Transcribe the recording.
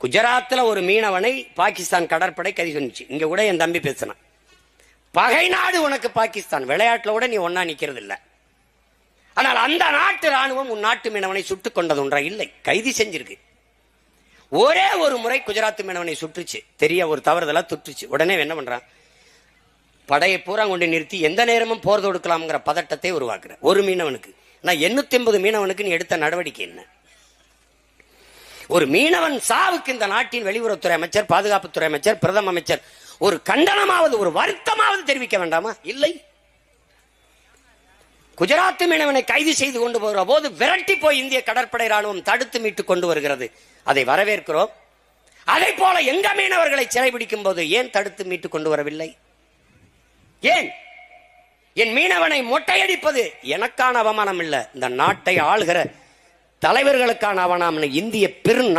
குஜராத்ல ஒரு மீனவனை பாகிஸ்தான் கடற்படை கைது செஞ்சுச்சு. இங்க கூட என் தம்பி பேசினான், பகை நாடு உனக்கு பாகிஸ்தான், விளையாட்டுல கூட நீ ஒன்னா நிக்கிறது இல்ல. ஆனால் அந்த நாட்டு ராணுவம் உன் நாட்டு மீனவனை சுட்டுக் கொண்டது ஒன்றா இல்லை, கைது செஞ்சிருக்கு. ஒரே ஒரு முறை குஜராத் மீனவனை சுட்டுச்சு, தெரிய ஒரு தவறுதலா துட்டுச்சு. உடனே என்ன பண்றான், படையை பூரா கொண்டு நிறுத்தி எந்த நேரமும் போர் தொடுக்கலாம்ங்கிற பதட்டத்தை உருவாக்குற. ஒரு மீனவனுக்கு நான் 850 மீனவனுக்கு நீ எடுத்த நடவடிக்கை என்ன? ஒரு மீனவன் சாவுக்கு இந்த நாட்டின் வெளியுறவுத்துறை அமைச்சர், பாதுகாப்புத்துறை அமைச்சர், பிரதம அமைச்சர் ஒரு கண்டனமாவது ஒரு வருத்தமாவது தெரிவிக்க வேண்டாமா? இல்லை. குஜராத் மீனவனை கைது செய்து கொண்டு போகிற போது விரட்டி போய் இந்திய கடற்படை ராணுவம் தடுத்து மீட்டு கொண்டு வருகிறது, அதை வரவேற்கிறோம். அதை போல எங்க மீனவர்களை சிறைபிடிக்கும் போது ஏன் தடுத்து மீட்டு கொண்டு வரவில்லை? ஏன்? என் மீனவனை மொட்டையடிப்பது எனக்கான அவமானம் இல்ல, இந்த நாட்டை ஆளுகிற தலைவர்களுக்கான அவமானம். இந்திய பெரும்